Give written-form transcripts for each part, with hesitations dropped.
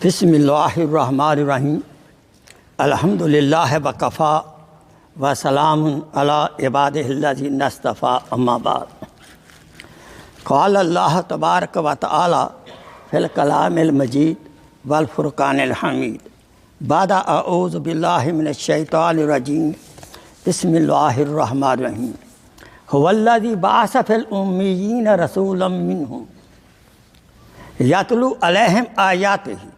बिस्मिल्लाहिर्रहमानिर्रहीम अल्हम्दुलिल्लाह वकफ़ा व सलामुन अला इबादिहिल्लज़ीना इस्तफ़ा अम्मा बाद। क़ाल अल्लाह तबारक व तआला फ़िल कलामिल मजीद वल फ़ुरक़ानिल हमीद बादा अऊज़ु बिल्लाहि मिनश शैतानिर रजीम बिस्मिल्लाहिर्रहमानिर्रहीम हुवल्लज़ी बअसा फ़िल उम्मिय्यीना रसूलन मिनहुम यतलू अलैहिम आयातिही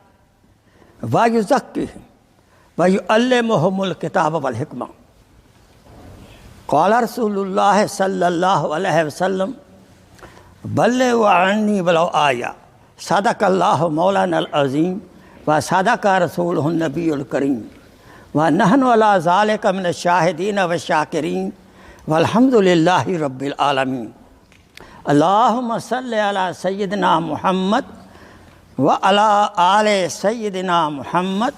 व युज़क्किहिम व युअल्लिमुहुमुल किताब वल हिकमा। क़ाल रसूलुल्लाह सल्लल्लाहु अलैहि वसल्लम बल्लिग़ू अन्नी वलौ आया सदक़ल्लाहु मौलानल अज़ीम व सदक़ा रसूलुहुन नबियुल करीम व नहनु अला ज़ालिका मिनश शाहिदीन व शाकिरीन वल्हम्दुलिल्लाहि रब्बिल आलमीन। अल्लाहुम्मा सल्लि अला सय्यिदिना मुहम्मद व अला आले सय्यिदिना मुहम्मद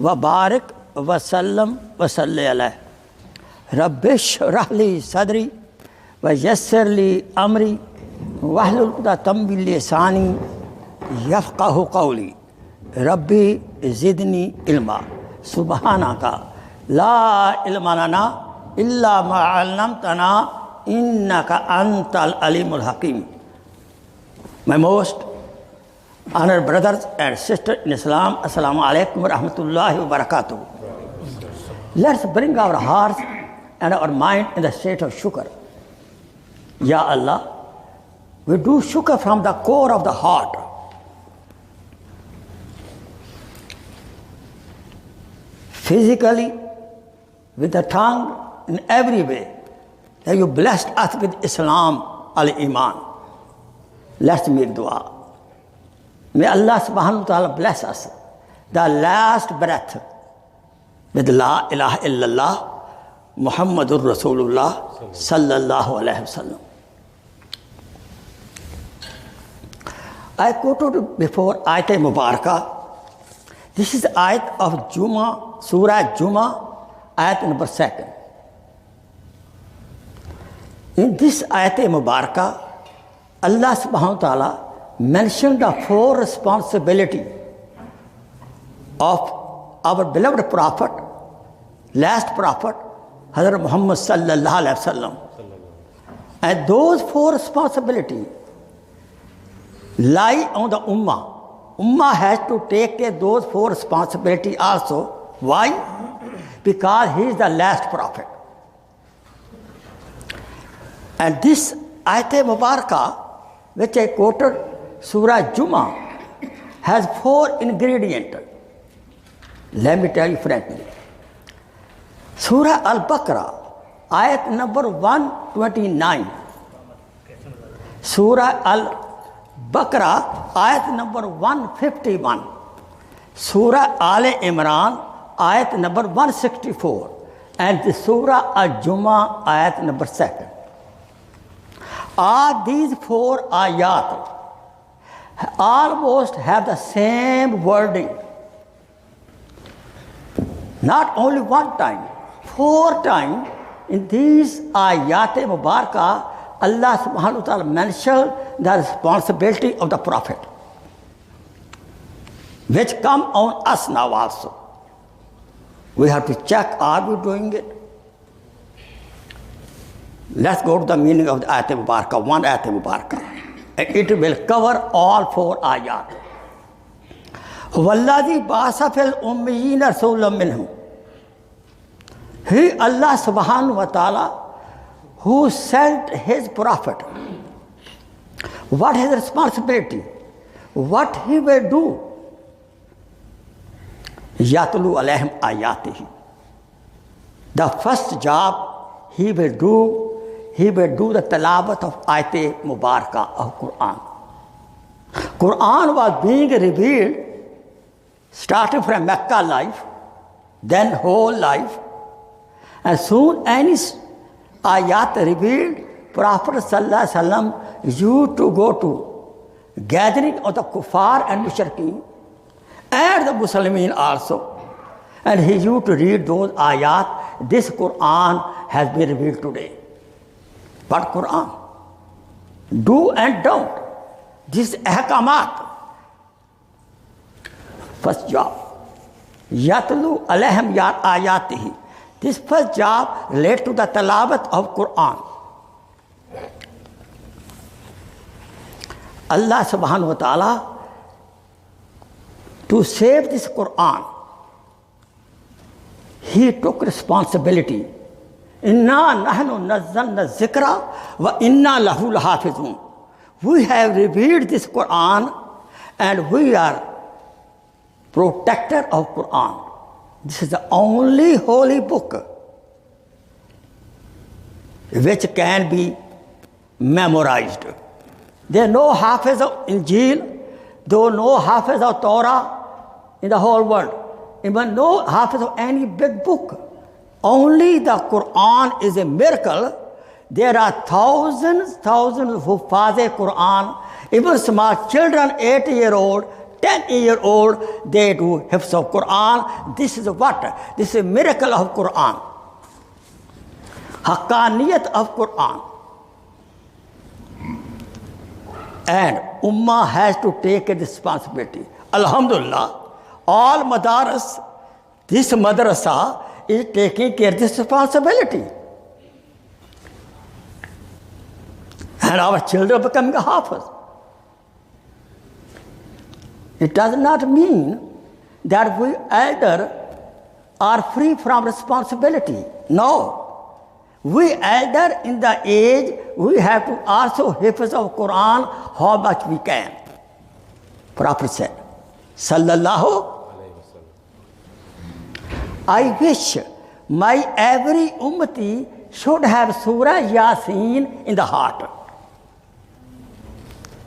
व बारिक व सल्लम व सल्लि अलैहि। रब्बिश्रह ली सदरी व यस्सिर ली अमरी वहलुल उक़दतम मिन लिसानी यफ़क़हू क़ौली। रब्बी ज़िदनी इल्मा सुब्हानका ला इल्मा लना इल्ला मा अल्लमतना इन्नका अंतल अलीमुल हकीम। My most honored brothers and sisters in Islam, Assalamu alaikum wa rahmatullahi wa barakatuh. Let's bring our hearts and our mind in the state of shukr. Ya Allah, we do shukr from the core of the heart. Physically, with the tongue, in every way, that you blessed us with Islam, al-iman. Let's make dua. May Allah subhanahu wa ta'ala bless us the last breath with la ilaha illallah Muhammadur Rasulullah sallallahu alayhi wasallam. I quoted before ayat Mubarakah. This is the ayat of Jumah, Surah Jumah, ayat number 2. In this ayat Mubarakah, Allah subhanahu wa ta'ala mentioned the 4 responsibility of our beloved Prophet, last Prophet, Hazrat Muhammad sallallahu alaihi wasallam. And those 4 responsibilities lie on the Ummah. Ummah has to take care of those 4 responsibilities also. Why? Because he is the last Prophet. And this ayat Mubarakah, which I quoted, Surah Jumah, has 4 ingredients. Let me tell you frankly. Surah Al-Baqarah, ayat number 129. Surah Al-Baqarah, ayat number 151. Surah Al-Imran, ayat number 164. And the Surah Al-Jumah, ayat number 2. All these 4 ayat almost have the same wording. Not only one time, 4 times in these ayat Mubarakah, Allah subhanahu wa ta'ala mentioned the responsibility of the Prophet, which come on us now also. We have to check, are we doing it? Let's go to the meaning of the ayat Mubarakah, one ayat Mubarakah. It will cover all 4 ayat. Huwallazi ba'asa fil ummiyina rasulan minhum. He, Allah subhanahu wa ta'ala, who sent his prophet. What his responsibility? What he will do? Yatlu alayhim ayatihi. The first job he will do the tilawat of ayat Mubarakah of Quran. Quran was being revealed starting from Mecca life, then whole life, and soon any ayat revealed, Prophet sallallahu alaihi wasallam used to go to gathering of the kuffar and mushrikeen and the Muslimin also, and he used to read those ayat. This Quran has been revealed today. But Quran, do and don't, this ahkamat. First job. Yatlu alayhim ayatihi. This first job relates to the tilawat of Quran. Allah subhanahu wa ta'ala, to save this Quran, He took responsibility. Inna nahnu nazzalna zikra wa inna lahu lahafizun. We have revealed this Quran and we are protector of Quran. This is the only holy book which can be memorized. There are no hafiz of Injil, there are no hafiz of Torah in the whole world. Even no hafiz of any big book. Only the Quran is a miracle. There are thousands who Faze Quran. Even small children, 8-year-old, 10-year-old, they do hifz of Quran. This is what? This is a miracle of Quran. Haqqaniyat of Quran. And Ummah has to take a responsibility. Alhamdulillah, all madaras, this madrasa is taking care of this responsibility. And our children are becoming a hafiz. It does not mean that we elder are free from responsibility. No. We elder in the age, we have to also hafiz of Quran how much we can. Prophet said, Sallallahu. I wish my every ummati should have Surah Yasin in the heart.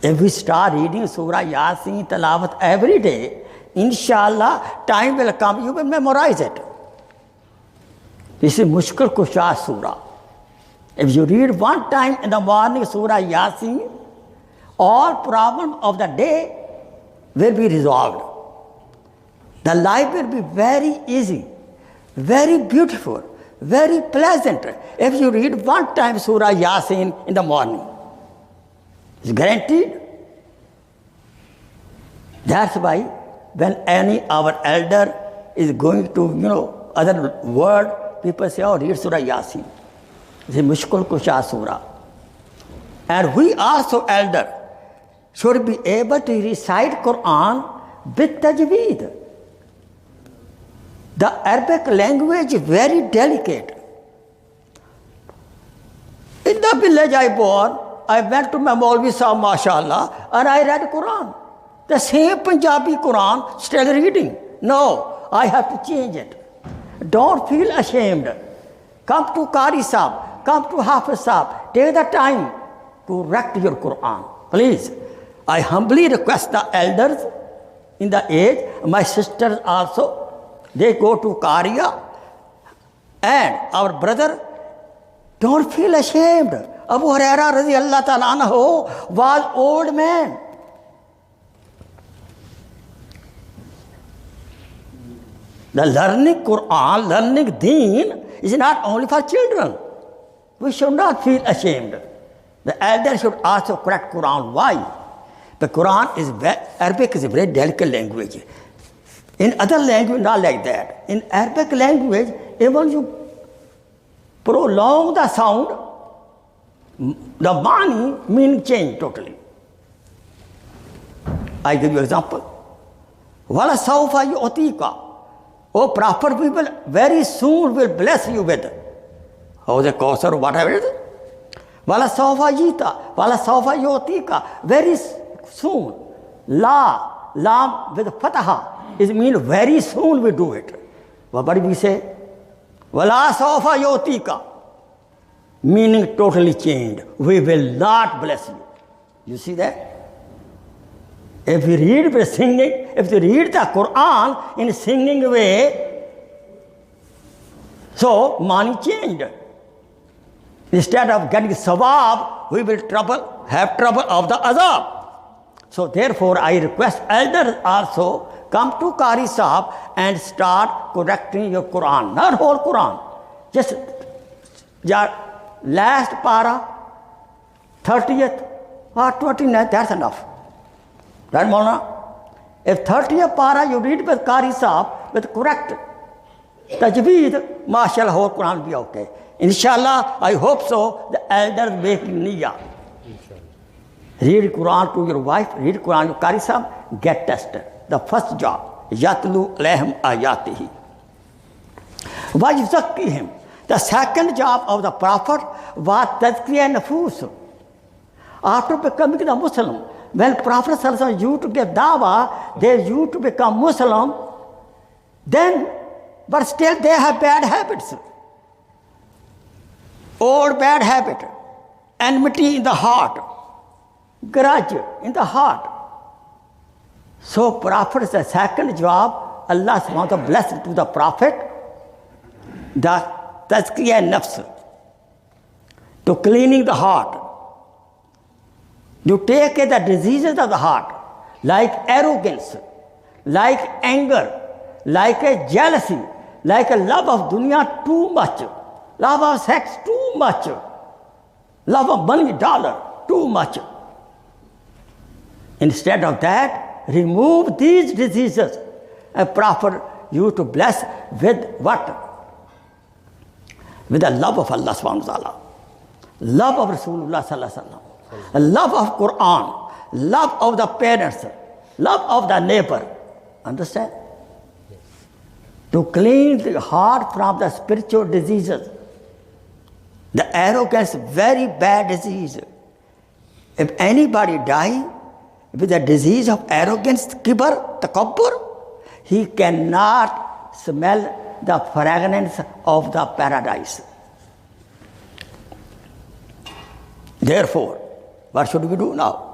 If we start reading Surah Yasin Tilawat every day, inshallah, time will come, you will memorize it. This is Mushkil Kusha Surah. If you read one time in the morning Surah Yasin, all problems of the day will be resolved. The life will be very easy, very beautiful, very pleasant. If you read one time Surah Yasin in the morning, it's guaranteed. That's why when any our elder is going to, other word, people say, oh, read Surah Yasin. It's a Mushkil Kusha Surah. And we also elder should be able to recite Quran with tajweed. The Arabic language is very delicate. In the village I born, I went to my Maulvi Sahib, mashallah, and I read Quran. The same Punjabi Quran, still reading. No, I have to change it. Don't feel ashamed. Come to Qari Sahib, come to Hafiz Sahib, take the time to correct your Quran. Please, I humbly request the elders in the age, my sisters also, they go to Qariya, and our brother, don't feel ashamed. Abu Hurairah radiallahu ta'ala anhu was old man. The learning Quran, learning Deen is not only for children. We should not feel ashamed. The elder should also correct Quran. Why? The Quran is Arabic is a very delicate language. In other language, not like that. In Arabic language, even you prolong the sound, the Mani meaning change totally. I give you example. Wala sawfa yu'tika. Oh, Prophet, we will very soon will bless you with. How the Khokhar or whatever it is. Wala sawfa jita. Wala sawfa yu'tika. Very soon. La, lam with fataha. It means very soon we do it. What do we say? Wala sawfa yu'tika. Meaning totally changed. We will not bless you. You see that? If you read with singing, if you read the Quran in a singing way, so money changed. Instead of getting sawab, we will have trouble of the azab. So therefore, I request elders also come to Qari Sahib and start correcting your Quran, not whole Quran, just your last para, 30th or 29th, that's enough. Right, Molana? If 30th para you read with Qari Sahib with correct tajweed, mashallah, whole Quran will be okay. Inshallah, I hope so. The elders making niyyah. Read Quran to your wife, read Quran to Qari Sahib, get tested. The first job, yatlu alayhim ayatihi. Wajzakkihim. The second job of the Prophet was Tazkia nafus. After becoming the Muslim, when Prophet ﷺ used to give dawah, they used to become Muslim, then, but still they have bad habits. Old bad habit, enmity in the heart, grudge in the heart. So Prophet's the second job, Allah subhanahu wa ta'ala blessed to the Prophet, the Tazkia nafs, to cleaning the heart. You take the diseases of the heart, like arrogance, like anger, like a jealousy, like a love of dunya too much, love of sex too much, love of money, dollar too much. Instead of that, remove these diseases. A Prophet used to bless with what? With the love of Allah subhanahu wa ta'ala, love of Rasulullah sallallahu alaihi wasallam, love of Quran, love of the parents, love of the neighbor. Understand? Yes. To clean the heart from the spiritual diseases. The arrogance, very bad disease. If anybody die with the disease of arrogance, kibr, takabbur, he cannot smell the fragrance of the paradise. Therefore, what should we do now?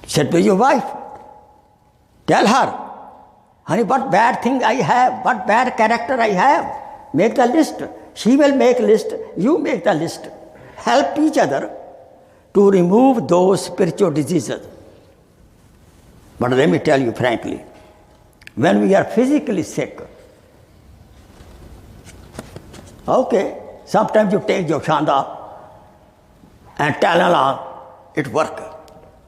Sit with your wife. Tell her, honey, what bad thing I have, what bad character I have. Make the list. She will make list, you make the list. Help each other to remove those spiritual diseases. But let me tell you frankly, when we are physically sick, okay, sometimes you take your shanda and Tylenol, it works.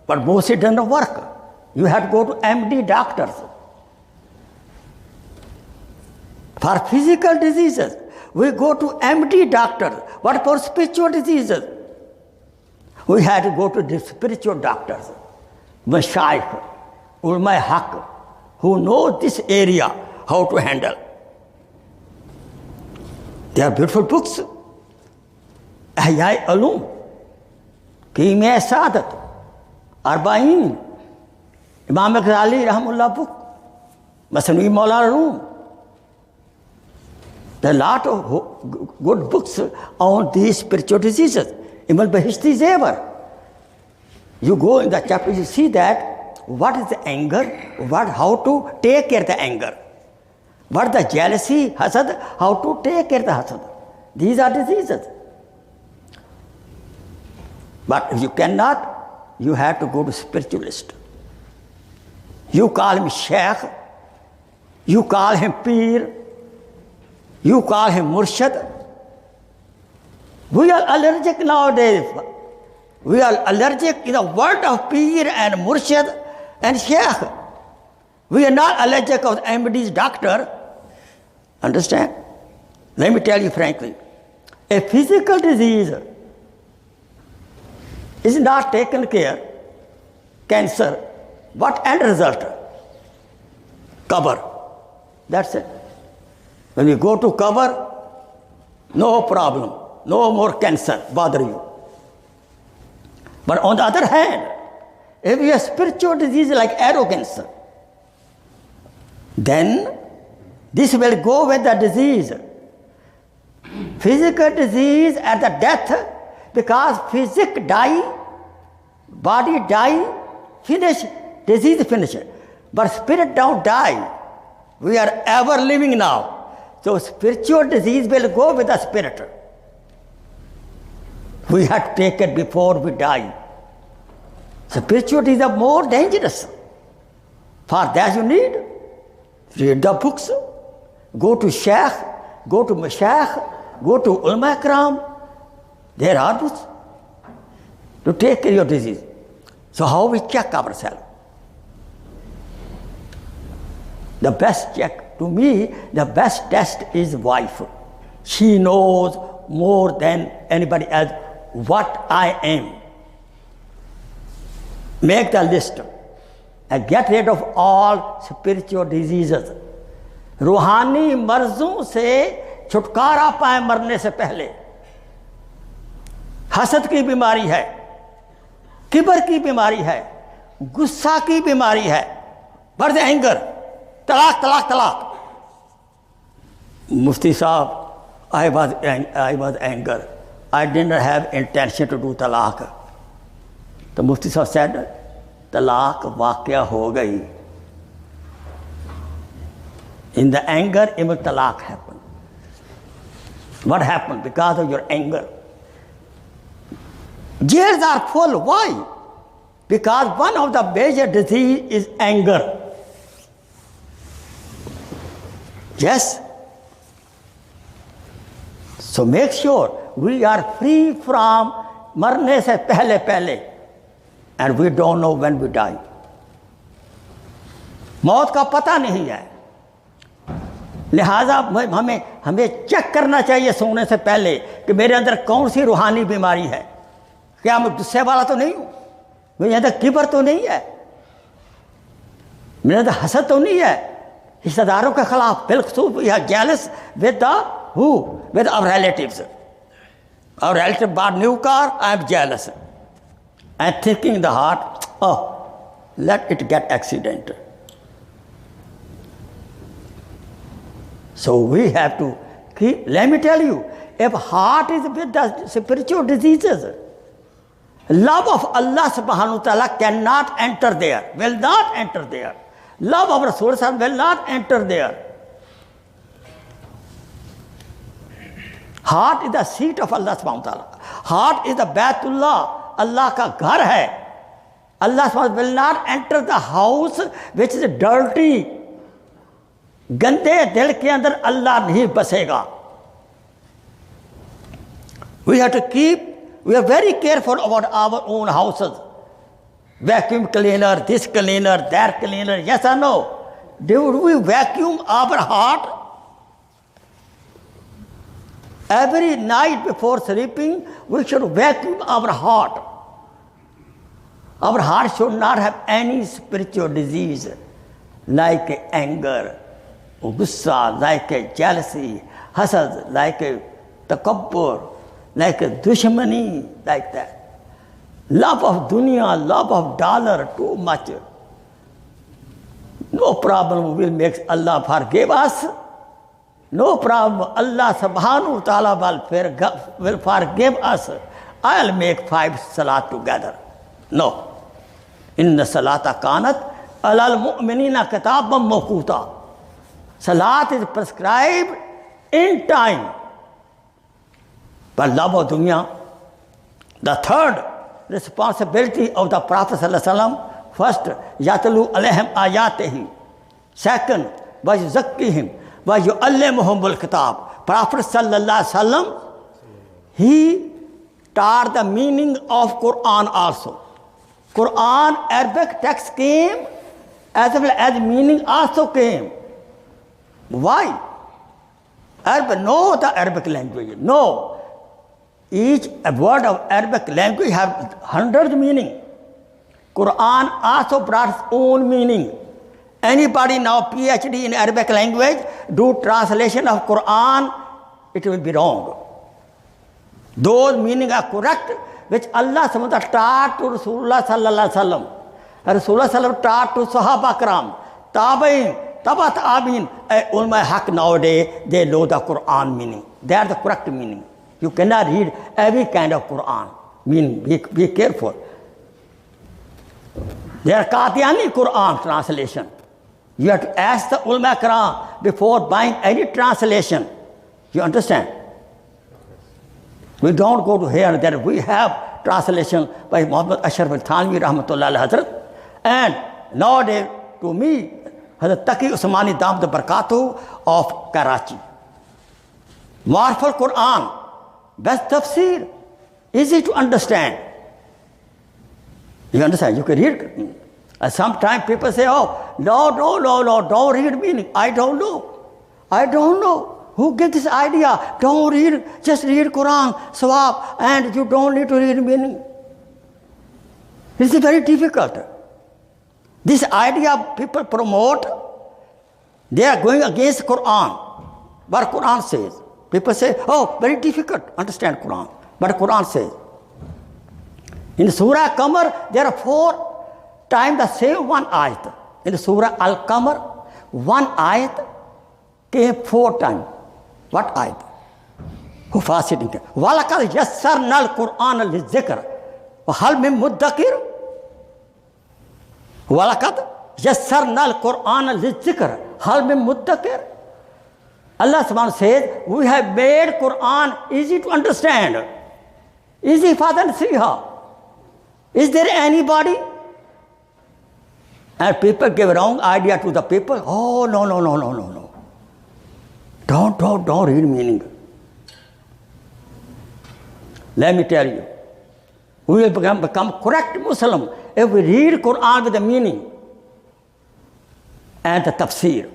But mostly it doesn't work. You have to go to MD doctors. For physical diseases, we go to MD doctors. What for spiritual diseases? We had to go to the spiritual doctors, Mashaykh, ulama haq, who know this area, how to handle. They are beautiful books. Ahyai Ulum, Kimya Sadat, Arba'in, Imam Ghazali Rahmullah book, Masnui Molana room. There are a lot of good books on these spiritual diseases. Ibn Bahishti is ever. You go in the chapter, you see that what is the anger, how to take care of the anger. What the jealousy, hasad, how to take care of the hasad. These are diseases. But if you cannot, you have to go to spiritualist. You call him Sheikh, you call him Pir, you call him Murshid. We are allergic nowadays. We are allergic in the word of Pir and Murshid and Sheikh. We are not allergic of MD's doctor. Understand? Let me tell you frankly, a physical disease is not taken care, cancer, what end result? Cover. That's it. When you go to cover, no problem, no more cancer bother you. But on the other hand, if you have spiritual disease like arrogance, then this will go with the disease. Physical disease at the death, because physic die, body die, finish, disease finish. But spirit don't die. We are ever living now. So spiritual disease will go with the spirit. We have to take it before we die. Spiritual disease is more dangerous. For that you need, read the books, go to Sheikh, go to Mashayikh, go to Ulama Ikram. There are books to take care of your disease. So how we check ourselves? The best check, to me, the best test is wife. She knows more than anybody else what I am. Make the list and get rid of all spiritual diseases. रूहानी मर्जों से छुटकारा पाए मरने से पहले। हसद की बीमारी है, किबर की बीमारी है, गुस्सा की बीमारी है, बर्द एंगर, तलाक तलाक तलाक। मुफ्ती साहब, I was anger. I didn't have intention to do talaq. तो मुफ्ती साहब said, तलाक वाक़या हो गई. In the anger, even talaq happened. What happened? Because of your anger. Jails are full. Why? Because one of the major disease is anger. Yes? So make sure we are free from marne se pehle, and we don't know when we die. मौत का पता नहीं है, लिहाजा हमें check करना चाहिए सोने से पहले कि मेरे अंदर कौन सी रूहानी बीमारी है। क्या मैं गुस्से वाला तो नहीं हूँ, मेरे अंदर किबर तो नहीं है, मेरे अंदर हसद तो नहीं है, रिश्तेदारों के खिलाफ बिल्कुल we are jealous with the who? With our relatives. Our relative bought new car, I am jealous. I am thinking in the heart, oh, let it get accident. So we have to keep, let me tell you, if heart is with the spiritual diseases, love of Allah subhanahu wa ta'ala cannot enter there, will not enter there. Love of Rasul will not enter there. Heart is the seat of Allah subhanahu wa ta'ala. Heart is the Baitullah, Allah ka ghar hai. Allah subhanahu will not enter the house which is dirty. Gande dil ke andar Allah nahi basega. We have to we are very careful about our own houses. Vacuum cleaner, this cleaner, that cleaner, yes or no? Do we vacuum our heart? Every night before sleeping, we should vacuum our heart. Our heart should not have any spiritual disease like anger, gussa, like jealousy, hasad, like takabbur, like dushmani, like that. Love of dunya, love of dollar, too much. No problem will make Allah forgive us. No problem. Allah subhanahu wa ta'ala will forgive us. I'll make 5 salat together. No. Inna salata kanat alal mu'minina kitaban mawquta. Salat is prescribed in time. But love of dunya, the third responsibility of the Prophet sallallahu alaihi wasallam, first, yatlu alaihim ayatehi. Second, wa yuzakkihim. وَيُعَلِّمُهُمُ الْكِتَابِ. Prophet sallallahu alaihi wasallam, he taught the meaning of Quran also. Quran, Arabic text came as well as meaning also came. Why? Know the Arabic language. No. Each word of Arabic language has 100 meaning. Quran also brought its own meaning. Anybody now PhD in Arabic language, do translation of Quran, it will be wrong. Those meanings are correct, which Allah subhanahu wa ta'ala taught to Rasulullah sallallahu alaihi wasallam. Rasulullah sallallahu taught to Sahaba Karam, Tabi'in, Tabat Abin, ulama haq nowadays, they know the Quran meaning. They are the correct meaning. You cannot read every kind of Quran. Be careful. They are Qadiani Quran translation. You have to ask the ulama karam before buying any translation. You understand? We don't go to here and there. We have translation by Muhammad Ashraf al-Thanwi rahmatullah Hazrat. And nowadays, to me, Hazrat Taqi Usmani Damd Barakatuh of Karachi. Marful Quran, best tafsir, easy to understand. You understand? You can read. And sometimes people say, oh, no, don't read meaning. I don't know. Who gave this idea? Don't read, just read Quran, sawab, and you don't need to read meaning. This is very difficult. This idea people promote, they are going against Quran. What Quran says. People say, oh, very difficult to understand Quran. But Quran says. In Surah Qamar, there are 4 times the same one ayat. In Surah Al-Qamar, one ayat came 4 times. What ayat? Who fasted? وَلَقَدْ يَسَّرْنَا الْقُرْآنَ لِلذِّكْرِ وَهَلْ مِن مُدَّكِرٍ وَلَقَدْ يَسَّرْنَا الْقُرْآنَ لِلذِّكْرِ هَلْ مِن مُدَّكِرٍ. Allah subhanahu wa ta'ala says, we have made Quran easy to understand. Easy for them to see how. Is there anybody? And people give wrong idea to the people. Oh, no. Don't read meaning. Let me tell you, we will become correct Muslim if we read Quran with the meaning and the tafsir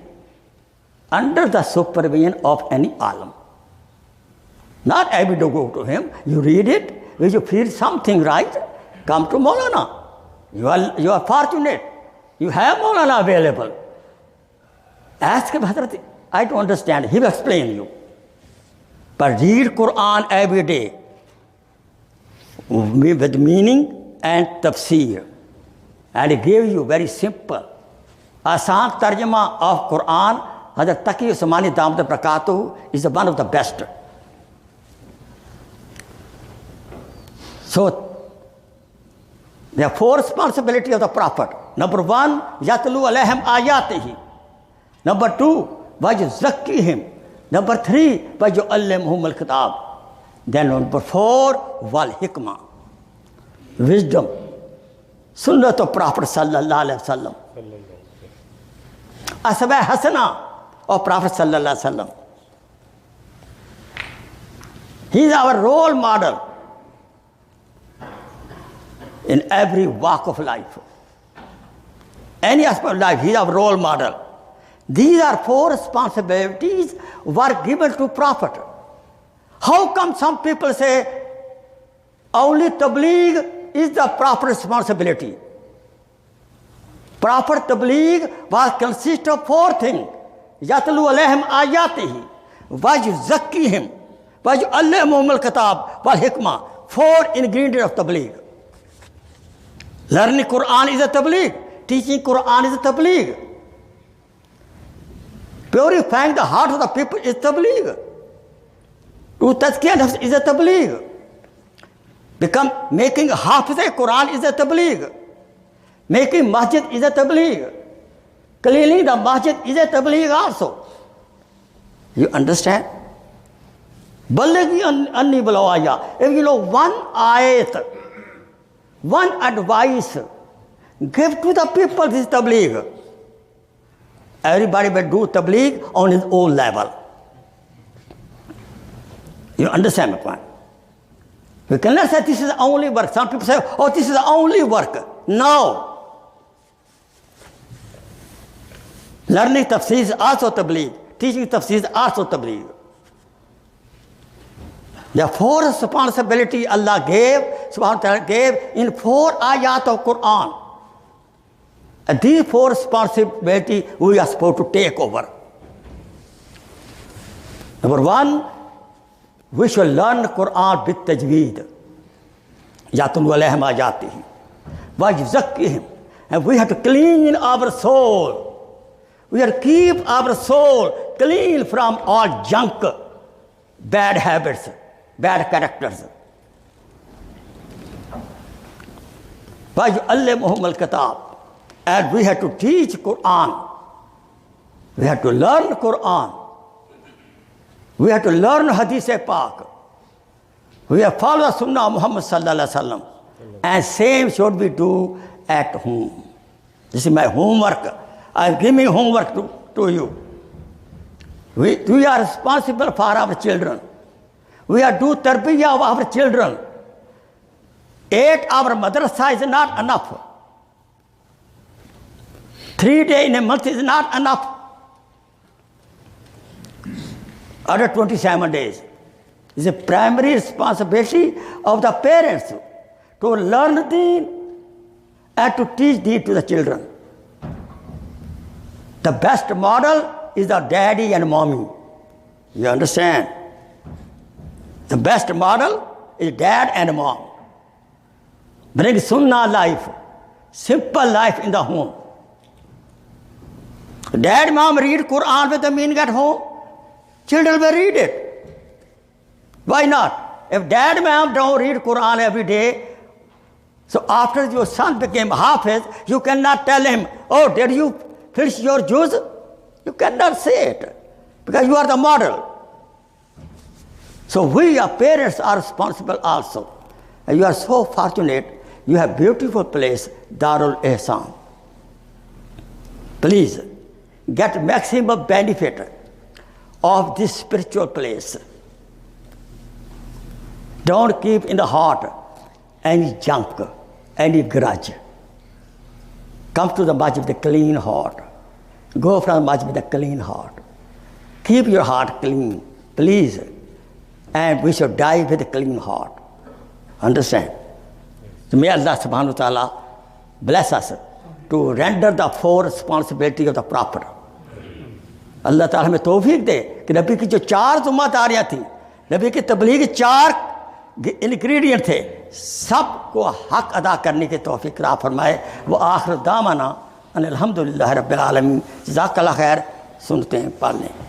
under the supervision of any alim. Not every day go to him. You read it, when you feel something right, come to Molana. You are fortunate. You have Molana available. Ask him, Hazrat, I don't understand. He will explain you. But read Quran every day with meaning and tafsir. And he gave you very simple. Asan tarjama of Quran, Hazrat Taqi Usmani Damat Prakatuh is one of the best. So, there are 4 responsibilities of the Prophet. Number 1, Yatlu alayhim ayatihi. Number 2, Wajzakkihim. Number 3, Waju'allimhum al-kitab. Then number 4, wal hikmah. Wisdom. Sunnat of Prophet sallallahu alayhi wa sallam. Asma hasana of Prophet sallallahu alayhi wa sallam. He is our role model in every walk of life. Any aspect of life, he is our role model. These are 4 responsibilities were given to Prophet. How come some people say only tableegh is the Prophet's responsibility? Prophet tableegh was consist of 4 things. Yatlu alayhim ayatihi, wajzakkihim, waju'allimhum al-kitab, wal hikmah. 4 ingredients of tableegh. Learning Quran is a tableegh. Teaching Quran is a tableegh. Purifying the heart of the people is tableegh. To Tazkia is a tableegh. Making hafiz Quran is a tableegh. Making masjid is a tableegh. Cleaning the masjid is a tableegh also. You understand? Balaghi anni balawaya. If you know one ayat, one advice, give to the people this tableegh. Everybody will do tableegh on his own level. You understand my point? We cannot say this is the only work. Some people say, oh, this is the only work. No. Learning tafsir is also tableegh. Teaching tafsir is also tableegh. There are 4 responsibilities Allah gave in 4 ayat of Quran. And these 4 responsibilities we are supposed to take over. Number 1, we should learn Quran with tajweed. Yatlu alayhim ayatihi. Wajzakkihim. And we have to clean our soul. We have to keep our soul clean from all junk, bad habits, bad characters. Waju'allimhum al-kitab. And we have to teach Quran. We have to learn Quran. We have to learn Hadith Pak. We have to follow the Sunnah of Muhammad sallallahu alaihi wasallam. And same should we do at home. This is my homework. I am giving homework to you. We are responsible for our children. We are do tarbiyah of our children. 8-hour madrasa is not enough. 3 days in a month is not enough. Other 27 days. It's a primary responsibility of the parents to learn deen and to teach deen to the children. The best model is the daddy and mommy. You understand? The best model is dad and mom. Bring sunnah life, simple life in the home. Dad, mom read Quran with the meaning at home. Children will read it. Why not? If dad, mom don't read Quran every day, so after your son became Hafiz, you cannot tell him, oh, did you finish your juz? You cannot say it because you are the model. So we, our parents, are responsible also. And you are so fortunate. You have beautiful place, Darul Ihsan. Please get maximum benefit of this spiritual place. Don't keep in the heart any junk, any grudge. Come to the masjid with a clean heart. Go from the masjid with a clean heart. Keep your heart clean, please. And we should die with a clean heart. Understand? So may Allah subhanahu wa ta'ala bless us to render the 4 responsibility of the Prophet. Allah ta'ala हमें तौफीक दे कि नबी की जो 4 ज़िम्मेदारियाँ थी, नबी की तबलीग 4 ingredient थे, सबको हक अदा करने की तौफीक अता फरमाए। वो आखिर दामाना अनिल हम्दुलिल्लाहि रब्बिल आलमीन। जज़ाकल्लाह खैर। सुनते हैं, पढ़ लें।